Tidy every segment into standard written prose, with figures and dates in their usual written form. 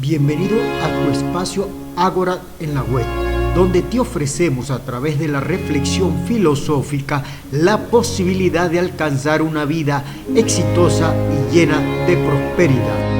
Bienvenido a tu espacio Ágora en la web, donde te ofrecemos a través de la reflexión filosófica la posibilidad de alcanzar una vida exitosa y llena de prosperidad.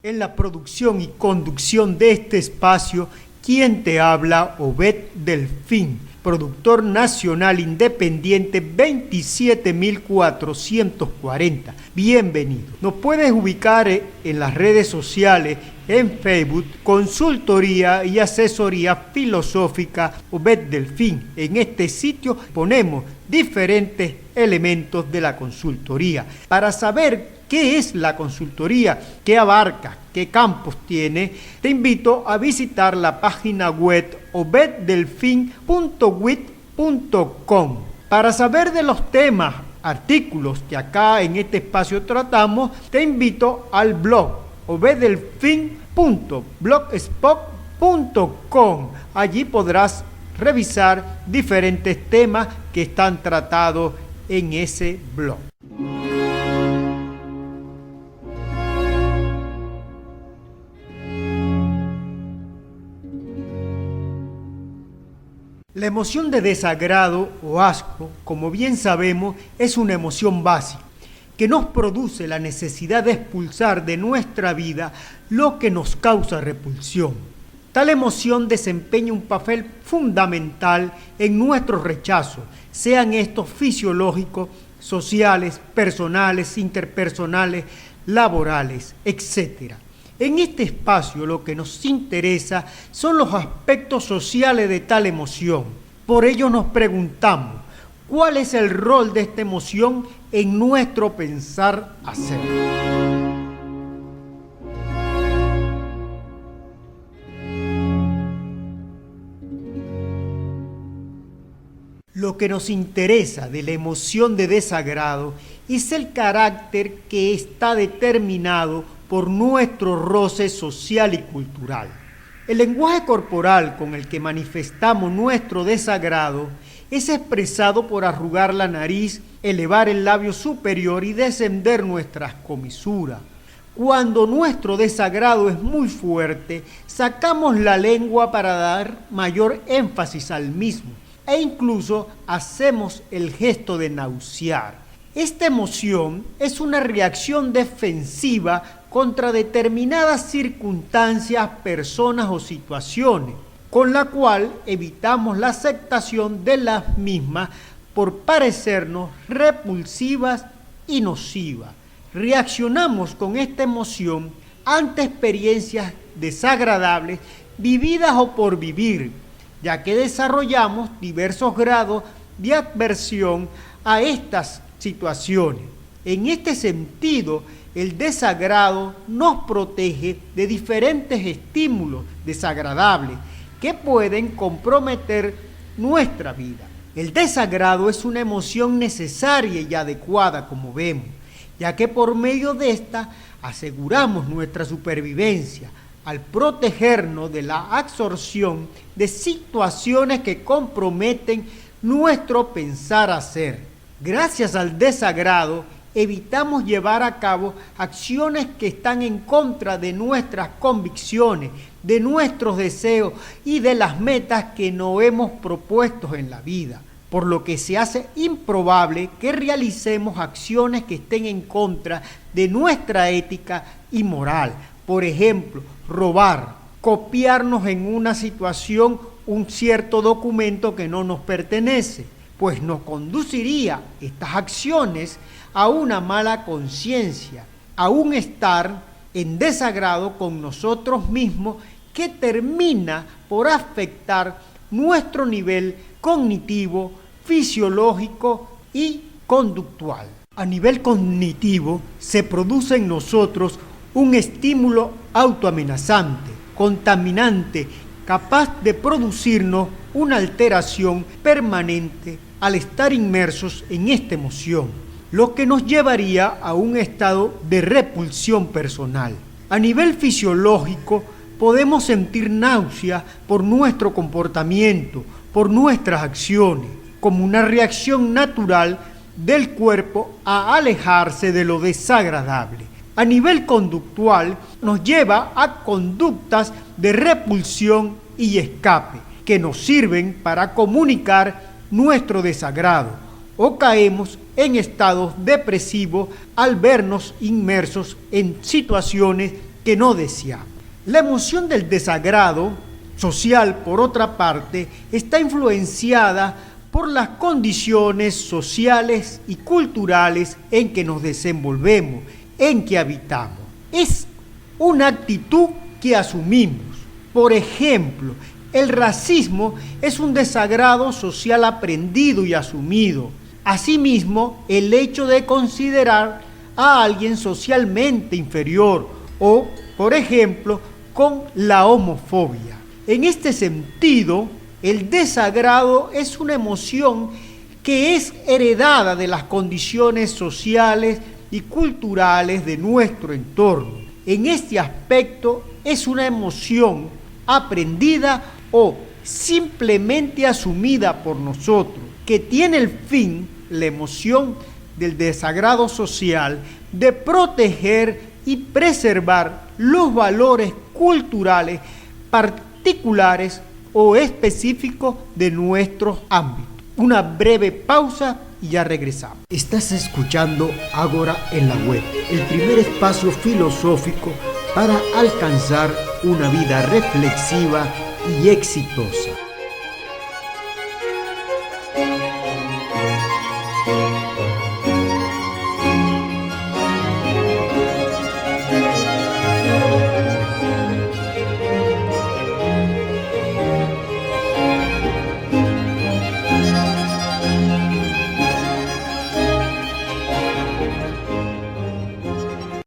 En la producción y conducción de este espacio, quien te habla, Obed Delfín, productor nacional independiente 27440. Bienvenido. Nos puedes ubicar en las redes sociales, en Facebook, Consultoría y Asesoría Filosófica Obed Delfín. En este sitio ponemos diferentes elementos de la consultoría. Para saber qué es la consultoría, qué abarca, qué campos tiene, te invito a visitar la página web obeddelfin.wit.com. Para saber de los temas, artículos que acá en este espacio tratamos, te invito al blog obeddelfin.blogspot.com. Allí podrás revisar diferentes temas que están tratados en ese blog. La emoción de desagrado o asco, como bien sabemos, es una emoción básica que nos produce la necesidad de expulsar de nuestra vida lo que nos causa repulsión. Tal emoción desempeña un papel fundamental en nuestro rechazo, sean estos fisiológicos, sociales, personales, interpersonales, laborales, etc. En este espacio lo que nos interesa son los aspectos sociales de tal emoción. Por ello nos preguntamos, ¿cuál es el rol de esta emoción en nuestro pensar hacer? Lo que nos interesa de la emoción de desagrado es el carácter que está determinado por nuestro roce social y cultural. El lenguaje corporal con el que manifestamos nuestro desagrado es expresado por arrugar la nariz, elevar el labio superior y descender nuestras comisuras. Cuando nuestro desagrado es muy fuerte, sacamos la lengua para dar mayor énfasis al mismo e incluso hacemos el gesto de nausear. Esta emoción es una reacción defensiva contra determinadas circunstancias, personas o situaciones, con la cual evitamos la aceptación de las mismas por parecernos repulsivas y nocivas. Reaccionamos con esta emoción ante experiencias desagradables vividas o por vivir, ya que desarrollamos diversos grados de aversión a estas situaciones. En este sentido, el desagrado nos protege de diferentes estímulos desagradables que pueden comprometer nuestra vida. El desagrado es una emoción necesaria y adecuada, como vemos, ya que por medio de esta aseguramos nuestra supervivencia al protegernos de la absorción de situaciones que comprometen nuestro pensar hacer. Gracias al desagrado, evitamos llevar a cabo acciones que están en contra de nuestras convicciones, de nuestros deseos y de las metas que nos hemos propuesto en la vida, por lo que se hace improbable que realicemos acciones que estén en contra de nuestra ética y moral. Por ejemplo, robar, copiarnos en una situación un cierto documento que no nos pertenece, pues nos conduciría estas acciones a una mala conciencia, a un estar en desagrado con nosotros mismos que termina por afectar nuestro nivel cognitivo, fisiológico y conductual. A nivel cognitivo se produce en nosotros un estímulo autoamenazante, contaminante, capaz de producirnos una alteración permanente al estar inmersos en esta emoción, lo que nos llevaría a un estado de repulsión personal. A nivel fisiológico, podemos sentir náusea por nuestro comportamiento, por nuestras acciones, como una reacción natural del cuerpo a alejarse de lo desagradable. A nivel conductual, nos lleva a conductas de repulsión y escape, que nos sirven para comunicar nuestro desagrado, o caemos en estados depresivos al vernos inmersos en situaciones que no deseamos. La emoción del desagrado social, por otra parte, está influenciada por las condiciones sociales y culturales en que nos desenvolvemos, en que habitamos. Es una actitud que asumimos. Por ejemplo, el racismo es un desagrado social aprendido y asumido. Asimismo, el hecho de considerar a alguien socialmente inferior o, por ejemplo, con la homofobia. En este sentido, el desagrado es una emoción que es heredada de las condiciones sociales y culturales de nuestro entorno. En este aspecto es una emoción aprendida o simplemente asumida por nosotros, que tiene el fin, la emoción del desagrado social, de proteger y preservar los valores culturales particulares o específicos de nuestros ámbitos. Una breve pausa y ya regresamos. Estás escuchando Ágora en la Web, el primer espacio filosófico para alcanzar una vida reflexiva y exitosa.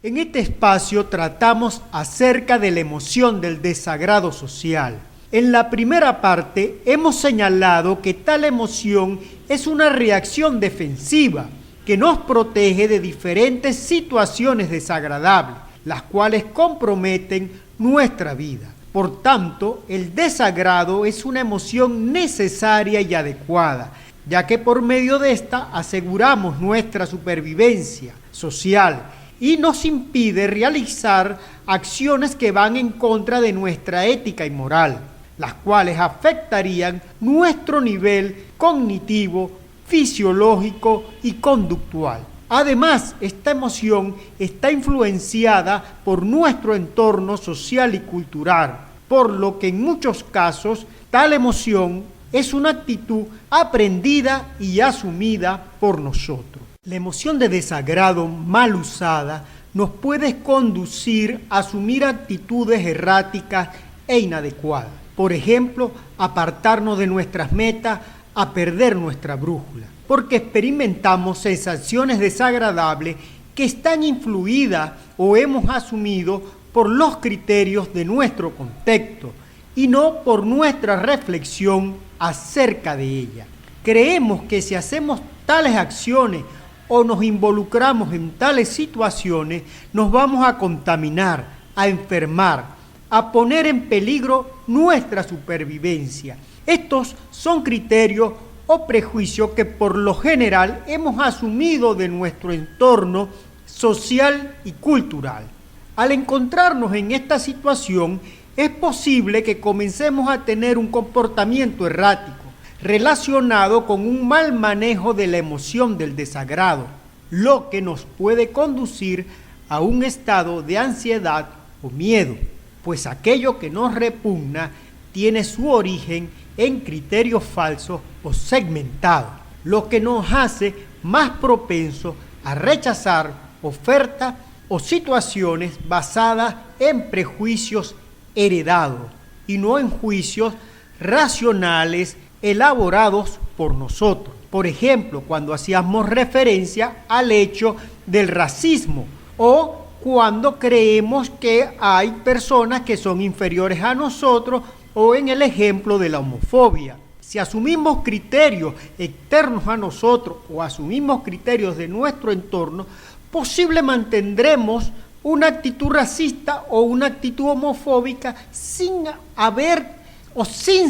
En este espacio tratamos acerca de la emoción del desagrado social. En la primera parte hemos señalado que tal emoción es una reacción defensiva que nos protege de diferentes situaciones desagradables, las cuales comprometen nuestra vida. Por tanto, el desagrado es una emoción necesaria y adecuada, ya que por medio de esta aseguramos nuestra supervivencia social y nos impide realizar acciones que van en contra de nuestra ética y moral, las cuales afectarían nuestro nivel cognitivo, fisiológico y conductual. Además, esta emoción está influenciada por nuestro entorno social y cultural, por lo que en muchos casos tal emoción es una actitud aprendida y asumida por nosotros. La emoción de desagrado mal usada nos puede conducir a asumir actitudes erráticas e inadecuadas. Por ejemplo, apartarnos de nuestras metas, a perder nuestra brújula, porque experimentamos sensaciones desagradables que están influidas o hemos asumido por los criterios de nuestro contexto y no por nuestra reflexión acerca de ella. Creemos que si hacemos tales acciones o nos involucramos en tales situaciones, nos vamos a contaminar, a enfermar, a poner en peligro nuestra supervivencia. Estos son criterios o prejuicios que por lo general hemos asumido de nuestro entorno social y cultural. Al encontrarnos en esta situación, es posible que comencemos a tener un comportamiento errático, relacionado con un mal manejo de la emoción del desagrado, lo que nos puede conducir a un estado de ansiedad o miedo, pues aquello que nos repugna tiene su origen en criterios falsos o segmentados, lo que nos hace más propensos a rechazar ofertas o situaciones basadas en prejuicios heredados y no en juicios racionales elaborados por nosotros. Por ejemplo, cuando hacíamos referencia al hecho del racismo o cuando creemos que hay personas que son inferiores a nosotros o en el ejemplo de la homofobia. Si asumimos criterios externos a nosotros o asumimos criterios de nuestro entorno, posible mantendremos una actitud racista o una actitud homofóbica sin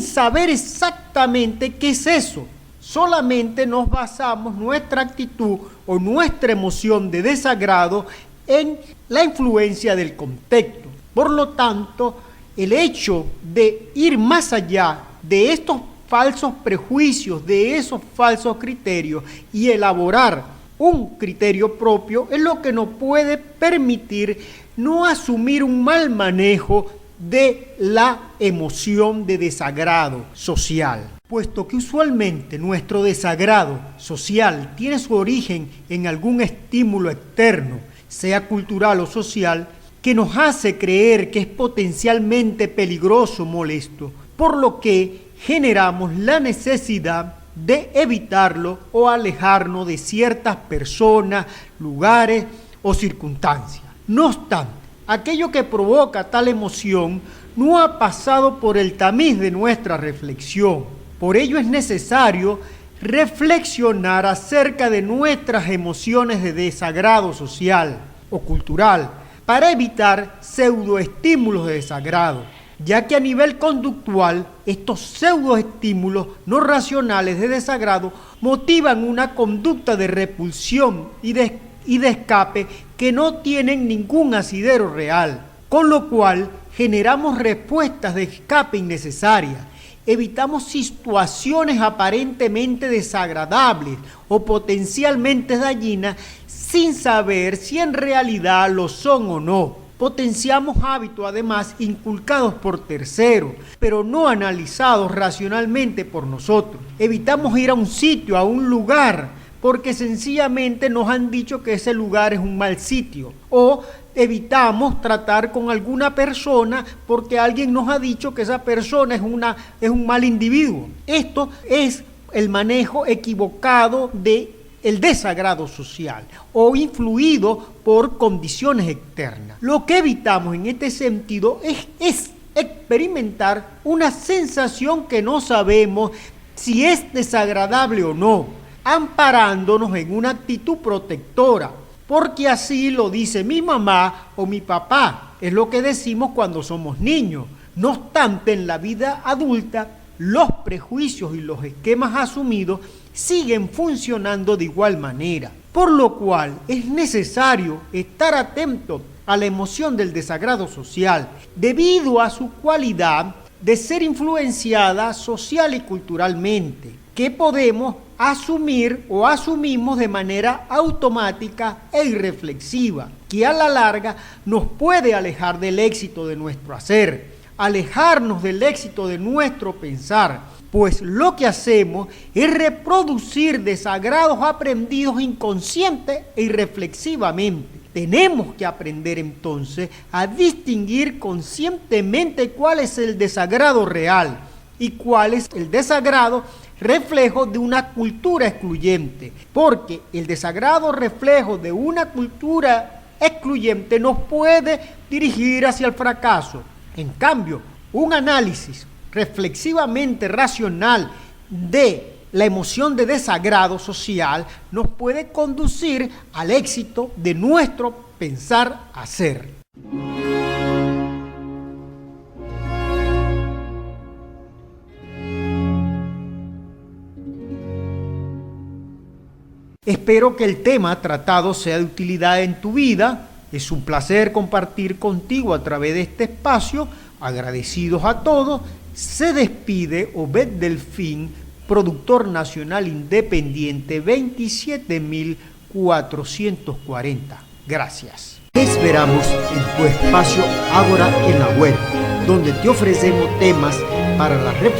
saber exactamente qué es eso. solamente nos basamos nuestra actitud o nuestra emoción de desagrado en la influencia del contexto. Por lo tanto, el hecho de ir más allá de estos falsos prejuicios, de esos falsos criterios y elaborar un criterio propio es lo que nos puede permitir no asumir un mal manejo de la emoción de desagrado social, puesto que usualmente nuestro desagrado social tiene su origen en algún estímulo externo, sea cultural o social, que nos hace creer que es potencialmente peligroso o molesto, por lo que generamos la necesidad de evitarlo o alejarnos de ciertas personas, lugares o circunstancias. No obstante, aquello que provoca tal emoción no ha pasado por el tamiz de nuestra reflexión. Por ello es necesario reflexionar acerca de nuestras emociones de desagrado social o cultural para evitar pseudoestímulos de desagrado, ya que a nivel conductual estos pseudoestímulos no racionales de desagrado motivan una conducta de repulsión y de escape que no tienen ningún asidero real, con lo cual generamos respuestas de escape innecesarias, evitamos situaciones aparentemente desagradables o potencialmente dañinas sin saber si en realidad lo son o no. Potenciamos hábitos además inculcados por terceros, pero no analizados racionalmente por nosotros. Evitamos ir a un sitio, a un lugar, porque sencillamente nos han dicho que ese lugar es un mal sitio. O evitamos tratar con alguna persona porque alguien nos ha dicho que esa persona es un mal individuo. Esto es el manejo equivocado de el desagrado social o influido por condiciones externas. Lo que evitamos en este sentido es experimentar una sensación que no sabemos si es desagradable o no, amparándonos en una actitud protectora, porque así lo dice mi mamá o mi papá, es lo que decimos cuando somos niños. No obstante, en la vida adulta, los prejuicios y los esquemas asumidos siguen funcionando de igual manera, por lo cual es necesario estar atento a la emoción del desagrado social, debido a su cualidad de ser influenciada social y culturalmente, que podemos asumir o asumimos de manera automática e irreflexiva, que a la larga nos puede alejar del éxito de nuestro hacer, alejarnos del éxito de nuestro pensar, pues lo que hacemos es reproducir desagrados aprendidos inconsciente e irreflexivamente. Tenemos que aprender entonces a distinguir conscientemente cuál es el desagrado real y cuál es el desagrado reflejo de una cultura excluyente, porque el desagrado reflejo de una cultura excluyente nos puede dirigir hacia el fracaso. En cambio, un análisis reflexivamente racional de la emoción de desagrado social nos puede conducir al éxito de nuestro pensar-hacer. Espero que el tema tratado sea de utilidad en tu vida. Es un placer compartir contigo a través de este espacio. Agradecidos a todos. Se despide Obed Delfín, productor nacional independiente 27440. Gracias. Te esperamos en tu espacio Ágora en la web, donde te ofrecemos temas para la reflexión